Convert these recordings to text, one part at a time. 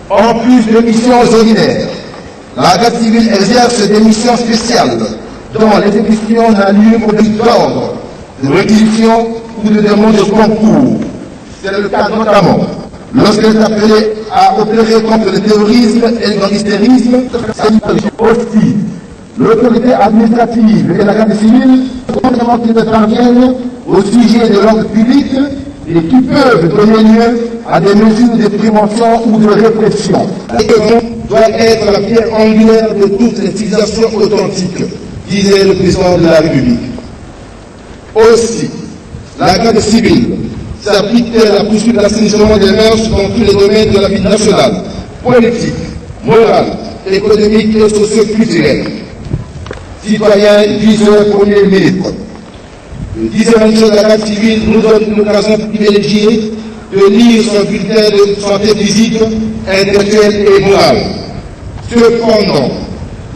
En plus de missions ordinaires, la garde civile exerce des missions spéciales dont l'exécution d'un lieu public d'ordre, de réquisition ou de demande de concours. C'est le cas notamment lorsqu'elle est appelée à opérer contre le terrorisme et le gangstérisme. Aussi, l'autorité administrative et la garde civile qui interviennent au sujet de l'ordre public et qui peuvent donner lieu à des mesures de prévention ou de répression. Doit être la pierre angulaire de toute les civilisations authentiques, disait le président de la République. Aussi, la garde civile s'applique-t-elle à poursuivre l'assainissement des mœurs dans tous les domaines de la vie nationale, politique, morale, économique et socio-culturelle. Citoyens, viseurs, Premier ministre, le 10e anniversaire de la garde civile nous donne une occasion privilégiée de lire son bulletin de santé physique, intellectuelle et morale. Cependant,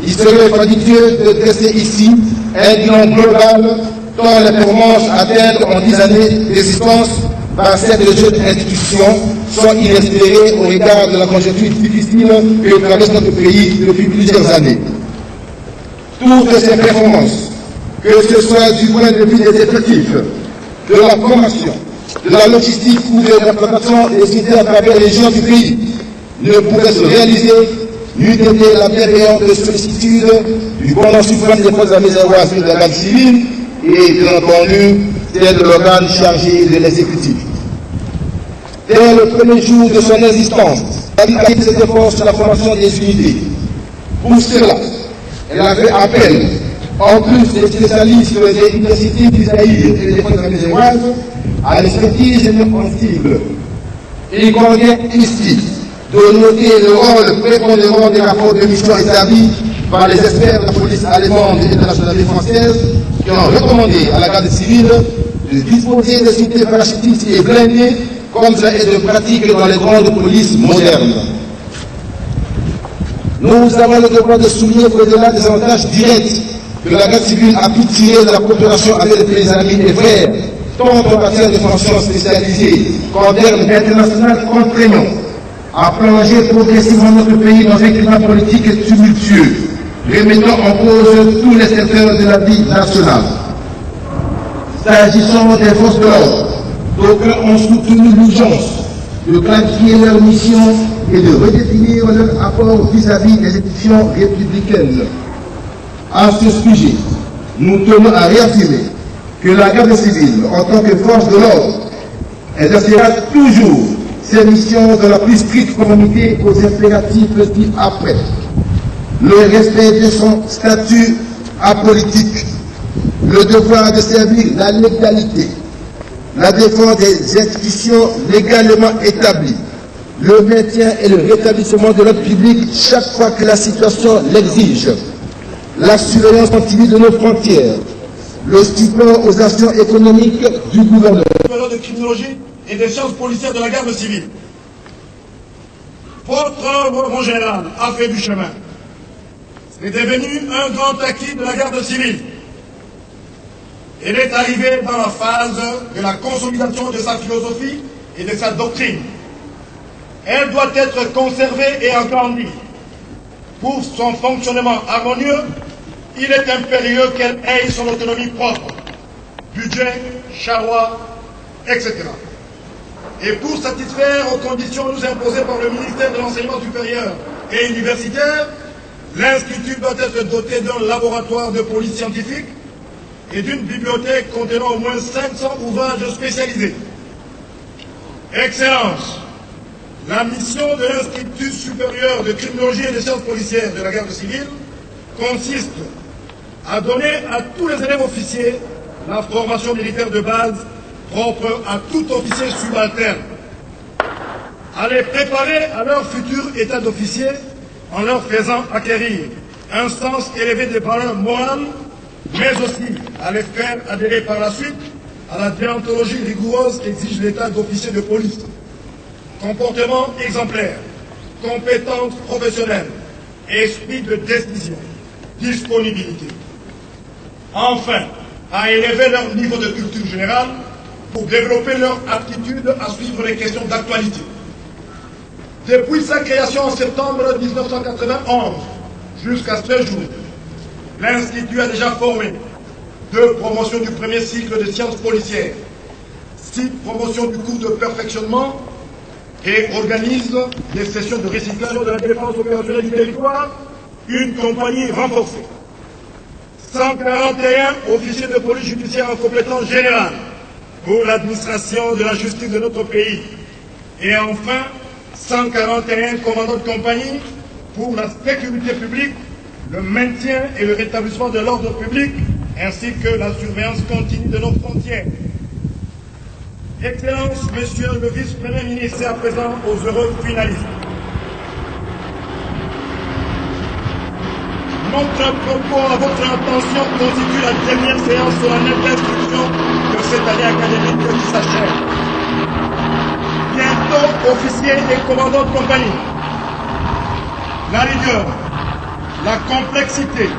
il serait fatidieux de dresser ici un bilan global tant les performances atteintes en 10 années d'existence par cette jeune institution sont inespérées au regard de la conjoncture difficile que traverse notre pays depuis plusieurs années. Toutes ces performances, que ce soit du point de vue des effectifs, de la formation, de la logistique ou de l'implantation des cités à travers les régions du pays, ne pourraient se réaliser n'eût été la bienveillante sollicitude du commandant suprême des forces armées et de la garde civile et, bien entendu, tel l'organe chargé de l'exécutif. Dès le premier jour de son existence, elle a mis ses efforts sur la formation des unités. Pour cela, elle avait appel, en plus des spécialistes des universités du Zaïre et des forces armées à l'expertise inoffensive. Il convient ici de noter le rôle prépondérant des rapports de mission établis par les experts de la police allemande et de la gendarmerie française qui ont recommandé à la garde civile de disposer de cités parachutistes et blindées comme cela est de pratique dans les grandes polices modernes. Nous avons le devoir de souligner qu'au-delà des avantages directs que la garde civile a pu tirer de la coopération avec les amis et frères, tant en matière de fonctions spécialisées qu'en termes internationaux contraignants, a plongé progressivement notre pays dans un climat politique tumultueux, remettant en cause tous les secteurs de la vie nationale. S'agissant des forces de l'ordre, d'aucuns ont soutenu l'urgence de clarifier leur mission et de redéfinir leur apport vis-à-vis des institutions républicaines. À ce sujet, nous tenons à réaffirmer que la garde civile, en tant que force de l'ordre, exercera toujours ses missions dans la plus stricte conformité aux impératifs dits après. Le respect de son statut apolitique, le devoir de servir la légalité, la défense des institutions légalement établies, le maintien et le rétablissement de l'ordre public chaque fois que la situation l'exige, la surveillance continue de nos frontières, le support aux actions économiques du gouvernement. De criminologie et des sciences policières de la garde civile. Votre œuvre, mon général, a fait du chemin. C'est devenu un grand acquis de la garde civile. Elle est arrivée dans la phase de la consolidation de sa philosophie et de sa doctrine. Elle doit être conservée et agrandie. Pour son fonctionnement harmonieux, il est impérieux qu'elle ait son autonomie propre, budget, charroi, etc. Et pour satisfaire aux conditions nous imposées par le ministère de l'Enseignement supérieur et universitaire, l'Institut doit être doté d'un laboratoire de police scientifique et d'une bibliothèque contenant au moins 500 ouvrages spécialisés. Excellence, la mission de l'Institut supérieur de criminologie et de sciences policières de la garde civile consiste à donner à tous les élèves officiers la formation militaire de base propre à tout officier subalterne, à les préparer à leur futur état d'officier en leur faisant acquérir un sens élevé des valeurs morales, mais aussi à les faire adhérer par la suite à la déontologie rigoureuse qu'exige l'état d'officier de police. Comportement exemplaire, compétence professionnelle, esprit de décision, disponibilité. Enfin, à élever leur niveau de culture générale pour développer leur aptitude à suivre les questions d'actualité. Depuis sa création en septembre 1991 jusqu'à ce jour, l'Institut a déjà formé 2 promotions du premier cycle de sciences policières, 6 promotions du cours de perfectionnement et organise des sessions de recyclage de la défense opérationnelle du territoire, une compagnie renforcée, 141 officiers de police judiciaire en compétence générale pour l'administration de la justice de notre pays, et enfin 141 commandants de compagnie pour la sécurité publique, le maintien et le rétablissement de l'ordre public, ainsi que la surveillance continue de nos frontières. Excellence, Monsieur le Vice-Premier ministre, c'est à présent aux heureux finalistes. Notre propos à votre attention constitue la dernière séance solennelle d'instruction de cette année académique qui s'achève. Bientôt, officiers et commandants de compagnie, la rigueur, la complexité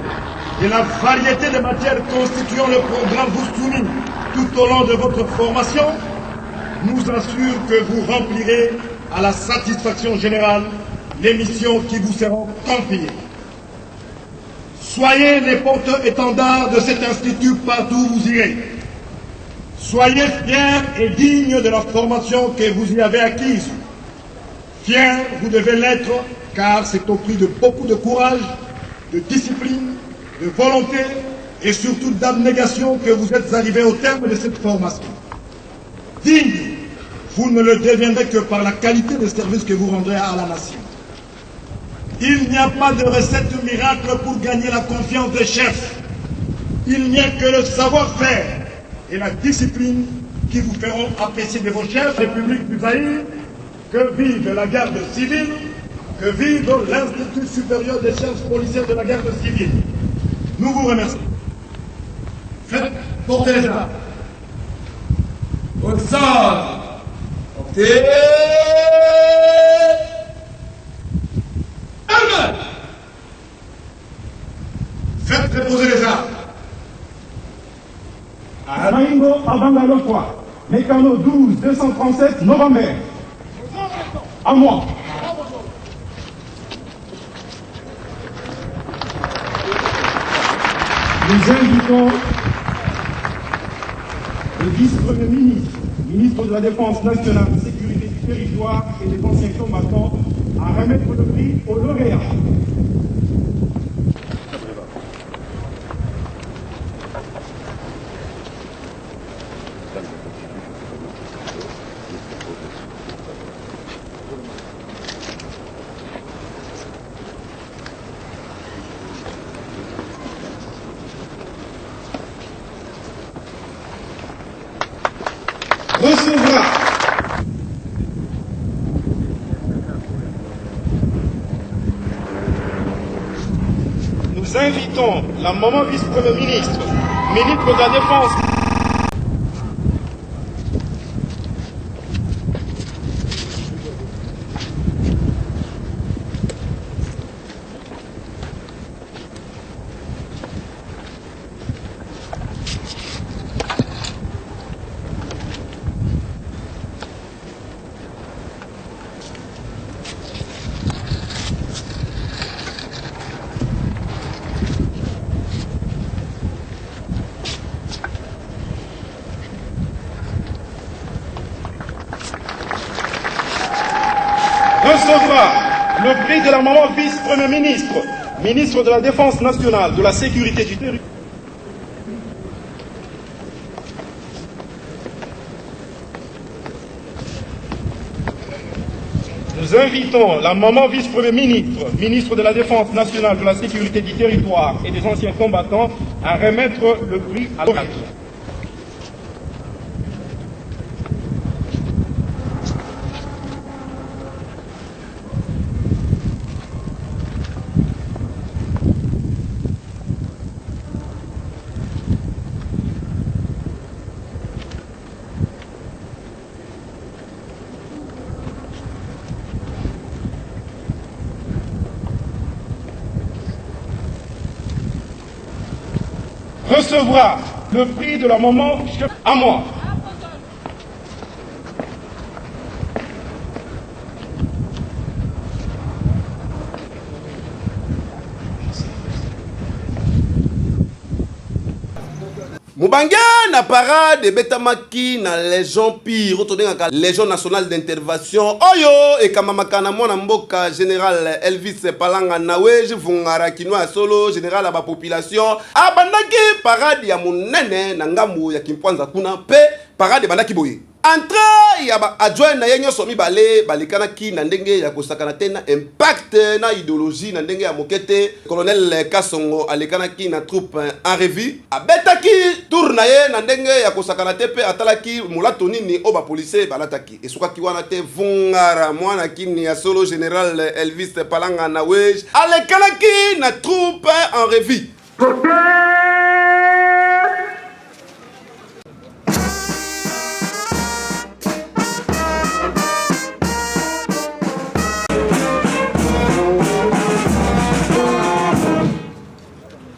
et la variété des matières constituant le programme vous soumis tout au long de votre formation nous assurent que vous remplirez à la satisfaction générale les missions qui vous seront confiées. Soyez les porte-étendards de cet institut partout où vous irez. Soyez fiers et dignes de la formation que vous y avez acquise. Fiers, vous devez l'être, car c'est au prix de beaucoup de courage, de discipline, de volonté et surtout d'abnégation que vous êtes arrivés au terme de cette formation. Digne, vous ne le deviendrez que par la qualité des services que vous rendrez à la nation. Il n'y a pas de recette miracle pour gagner la confiance des chefs. Il n'y a que le savoir-faire et la discipline qui vous feront apprécier de vos chefs République du Zaïre. Que vive la garde civile, que vive l'Institut supérieur des sciences policières de la garde civile. Nous vous remercions. Faites porter les armes. Au sort. Portez. Armes. Faites reposer les armes. Amaingo Abangalokwa, Mécano 12 237 Novembre. À moi. Nous invitons le vice-premier ministre, ministre de la Défense nationale, de sécurité du territoire et des anciens combattants à remettre le prix aux lauréats. Recevra. Nous invitons la maman vice-premier ministre, ministre de la Défense. Recevra le prix de la maman vice-premier ministre, ministre de la Défense nationale, de la sécurité du territoire. Nous invitons la maman vice-premier ministre, ministre de la Défense nationale, de la sécurité du territoire et des anciens combattants à remettre le prix à l'oracle. Recevra le prix de la maman à moi. Mubange na parade betamaki na Légion pire otodengaka Légion nationale d'intervention oyo ekamamakana mwana mboka général Elvis Palanga Naweje vungara kinwa solo général aba population abandaki parade ya munene na ngambu ya Kimpwanza kuna pe parade bandaki boye entre ya adjoint na yenyo somi balikana ki na ndenge ya kosakana tena impact na idéologie na ndenge ya mokete colonel Kasongo alikana ki na troupe en revue abetaki tour na ye na ndenge ya kosakana tepe atalaki mulato nini oba police balataki esukaki wana te vungara mwana kini ya solo général Elvis Palanga Naweje alikana ki na troupe en revue.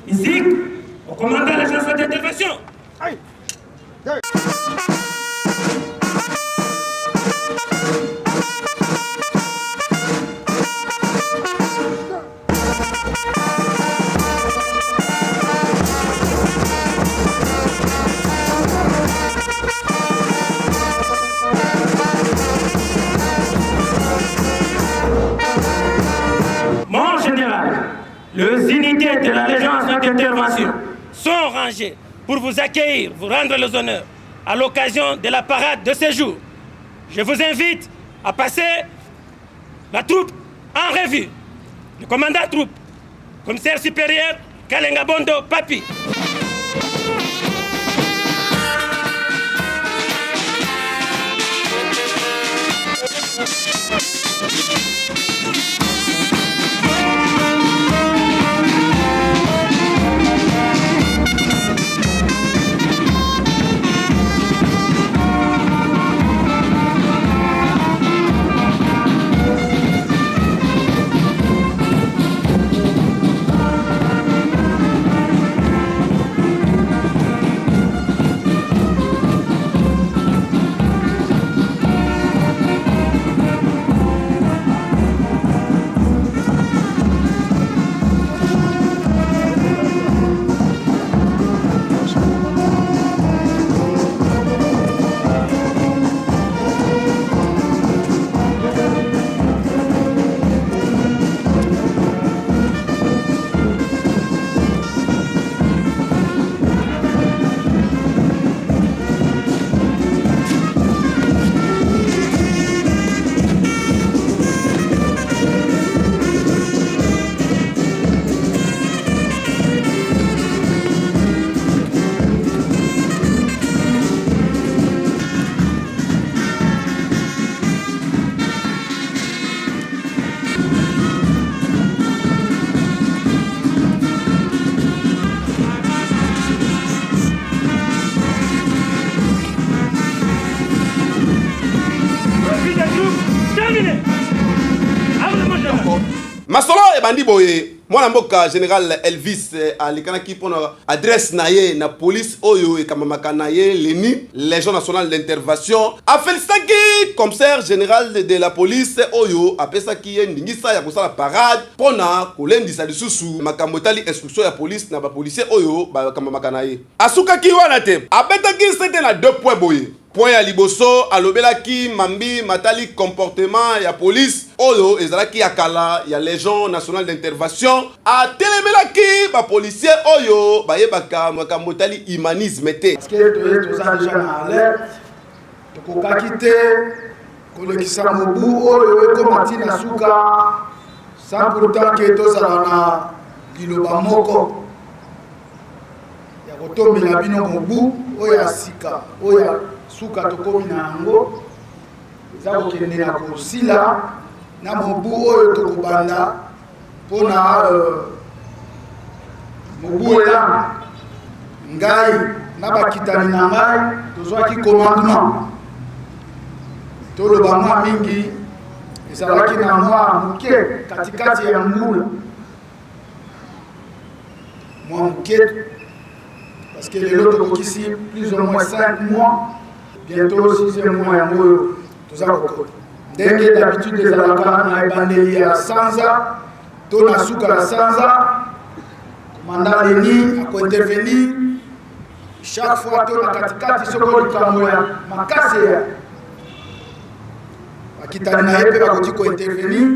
Ici, au commandant l'agence d'intervention. Mon général, les unités de la Légion d'intervention sont rangées pour vous accueillir, vous rendre les honneurs à l'occasion de la parade de ce jour. Je vous invite à passer la troupe en revue. Le commandant troupe, commissaire supérieur Kalenga Bondo Papi. Masolo e bandi boye mwana mboka général Elvis alikanaki pona adresse na ye na police oyo e kamamaka na ye leni Légion nationale d'intervention a félicitaki commissaire général de la police oyo apesaki ye ndingisa ya kosala parade pona kolendisa lisusu makambo etali instruction ya police na ba policier oyo ba kamamaka na ye asukaki wana te abetaki sete na 2 points boye. Point ya liboso alobelaki mambi matali comportement ya police oyo ezalaki ya kala ya Légion nationale d'intervention atelebelaki ba policier oyo bayebaka makambo etali humanisme te parce que toza déjà na alerte tokokaki te kolekisa mobu oyo ekomati na suka sans pourtant ke tozala na liloba moko ya kotomela bino mobu oyo ya sika oyo suka tokomi na yango eza kokende na kosila na mobu oyo tokobanda mpona mobu elanga ngai na bakitani na ngai tozwaki commandement toloba mwa mingi ezalaki na mwa moke katikati ya mbula mwa moke parce que lelo tokokisi plus ou moins 5 mois bientôt 6e mois yango toza kokota ndenge d'habitude ezalaka na ebandeli ya sanza to na suka ya sanza commandant Leni akointervenir chaque fois to na katikati soko likambo ya makasi ya bakitani na ye mpe bakoki kointervenir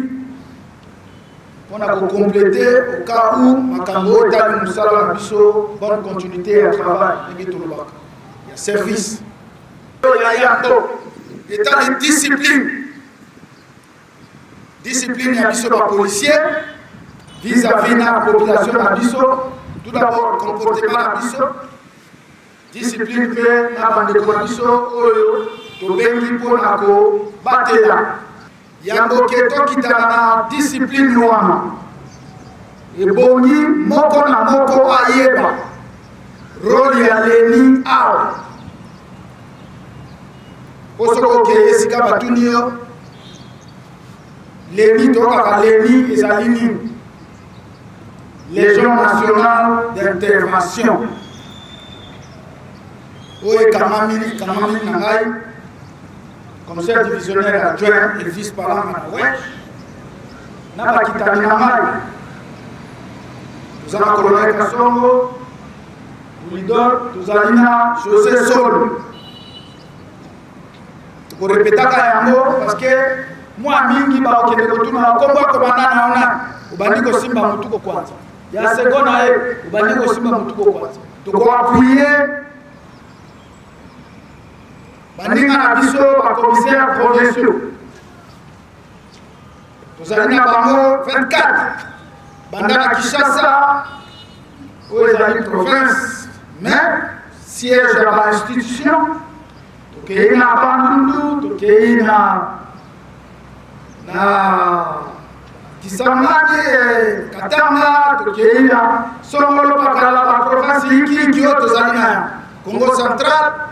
mpona kocompléter au cas où makambo oyo etali mosala na biso bonne continuité ya travail ndenge tolobaka ya service ya yanto état de discipline ya biso bapolicier vis-à-vis na population na biso tout d'abord comportement na biso discipline mpe na bandeko na biso oyo tobengi mpona kobatela yango ke tokitana na discipline wana ebongi moko na moko ayeba role ya leni awa po soki okeye esika batuni yo leni tokaka leni ezali nini légion nationale d'intervention oyo ekamami na ngai commissaire divisionnaire adjoint Elvis Palanga na Wesh na bakitani na ngai toza na colonel Kasongo Bulidor tozali na José Sol tokorepetaka yango parce que mwa mingi baokende kotuna kombo akomanda na ona obandi kosimba motuko kwanza ya seko na ye obandi kosimba motuko kwanza tokoapuye baninga na biso bakomissaire provinciaux tozali na bango 24 banda na Kinshasa oyo ezali province mais siège ya bainstitution tokei na Bandundu tokei na Kisangani Katanga tokei na Songolo Pakala baprovince likingi oyo tozali na Congo central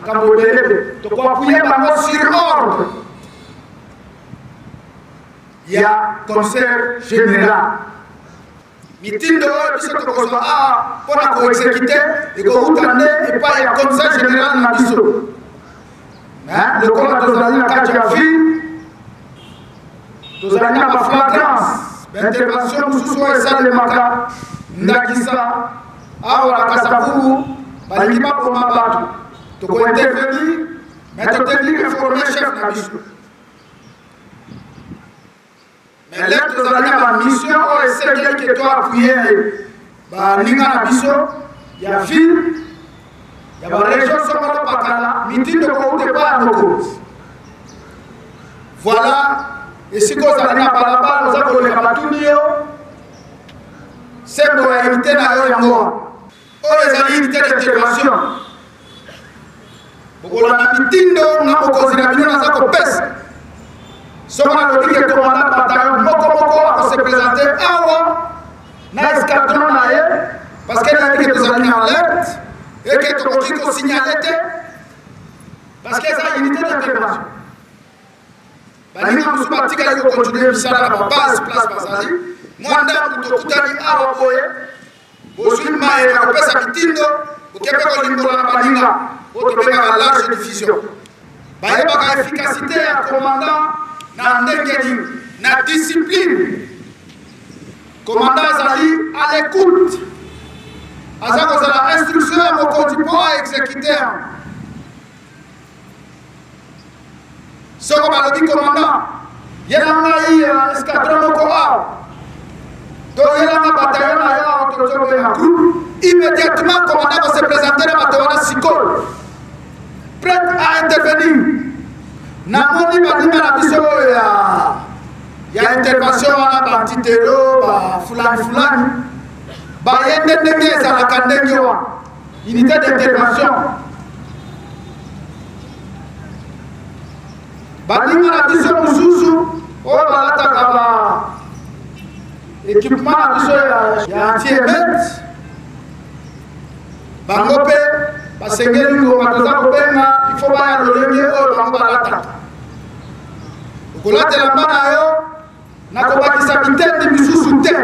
makambo ebelebe tokoapuye bango sur ordre ya conseil général mitindo oyo biso tokozwa awa mpona koexécute ekouta nde epai ya conseil général na biso lokola tozali na kati ya ville tozali na baflagrance baintervention mosusu oyo esalemaka ndakisa awa na Kasavubu balingi bakoma bato tokointervenir mais totendi informe chef na biso mais lelo tozali na bamission oyo esengeli ke toapuye baninga na biso ya ville ya baregion Songolo Pakala mitindo kouta epai ya mokonzi voilà esika ozali na balabala oza koleka batuni yo sembo ya unité na yo yango oyo ezali unité d'intervention bokolanda mitindo na bokonzi na bino naza kopesa soko nalobi ke komanda bataillon moko akose présente awa na escadron na ye parce que nayebi ke tozali na alerte eke tokoki kosignale te parce que eza unité d'intervention baninga mosusu batikali kokontinue misala na babase place bazali mwa ndako tokutani awa boye bozwi maye na kopesa mitindo bokepe kolimbola na baninga oyo tobengaka large diffusion bayebaka efficacité ya commandant na ndenge nini na discipline commandant azali à l'écoute aza kozala instruction ya mokonzi mpo aexécute soko balobi commandant yela ngai escadron moko awa to yelanga bataillon na yo awa tozobenga groupe immédiatement commandant kose présente na bato wana sikoyo prête à intervenir namoni baninga na biso oyo ya intervention wana bantitelo bafulani bayende ndenge ezalaka ndenge wana unité d'intervention baninga na biso mosusu oyo balataka ba équipement na biso ya anti-émet bango mpe basengeli ngoma toza kobenga ifo baya lolenge oyo bango balataka okolatela mba na yo nakobakisa bitendi misusu te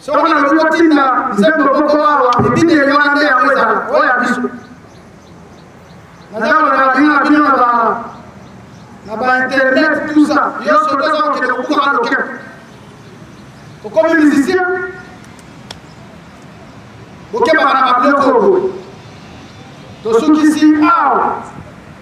soko nalobi otinda nzembo moko awa ebini eliwana nde yango ezala oyo ya biso nazalaka baninga na bino na bainternet tout ça nyonso toza kokende kokukaka loketo okomi musicien bokebaka na babiloko oyo tosukisi awa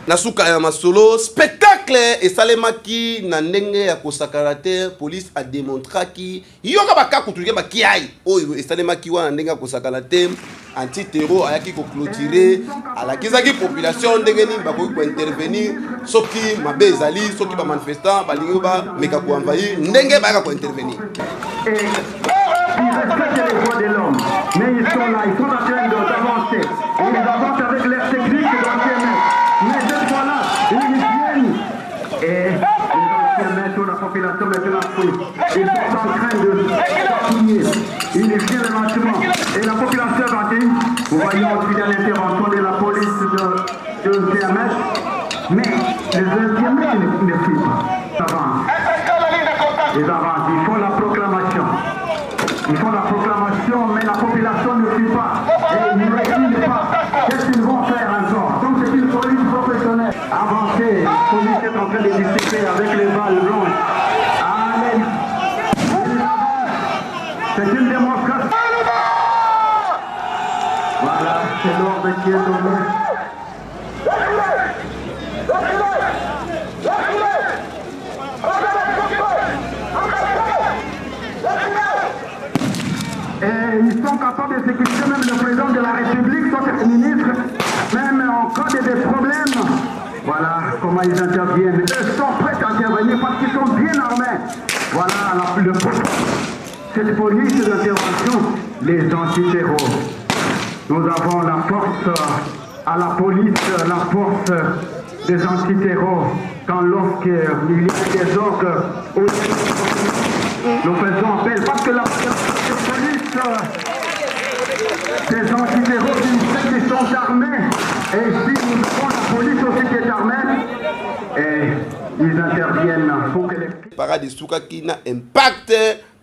na suka ya masolo spectacle esalemaki na ndenge ya kosakana te police ademontraki yoka bakakutuke bakiai oyo esalemaki wana ndenge ya kosakana te antitero ayaki koclôturer alakizaki population ndenge nini bakoki kointervenir soki mabe ezali soki bamanifestant balingi bameka koenvahir ndenge bayaka kointervenir. Ils respectent les droits de l'homme, mais ils sont là, ils sont en train d'avancer. Ils avancent avec leurs techniques d'anciens. Mais cette fois-là, ils viennent. Et les anciens la population maintenant fouille. Ils sont en train de s'appuyer. Ils viennent lentement. Et la population va dire, vous voyez aussi dans l'intervention de la police de CMS, mais les anciens ne fuient pas. Ils avancent. Ils avancent, ils font la proclamation. Ils font la proclamation, mais la population ne suit pas. Et ils ne réussissent pas. Qu'est-ce qu'ils vont faire encore? Donc c'est une police professionnelle. Avancez. La police est en train de discuter avec les balles blanches. Allez. C'est une démonstration. Voilà, c'est l'ordre qui est donné. Et ils sont capables de sécuriser même le président de la République, soit le ministre, même en cas de des problèmes. Voilà comment ils interviennent. Eux sont prêts à intervenir parce qu'ils sont bien armés. Voilà cette police d'intervention, les antiterroristes. Nous avons la force à la police, la force des antiterroristes. Quand lorsqu'il y a des ordres, nous faisons appel parce que la police des antiterroristes qui sont armés, et ici nous avons la police aussi qui est armée, et ils interviennent pour que les... Parade Souka qui na impact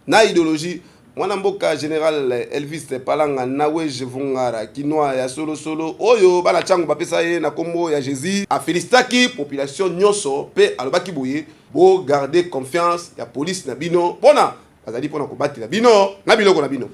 na idéologie. Mwana mboka général Elvis Palanga nawe jevungara kinwa ya solo oyo bana changu bapesa ye na kombo ya Jésus a félicitaki population nyonso pe alobaki boye bo garder confiance ya police na bino bona bazali pona kobatela bino na biloko na bino.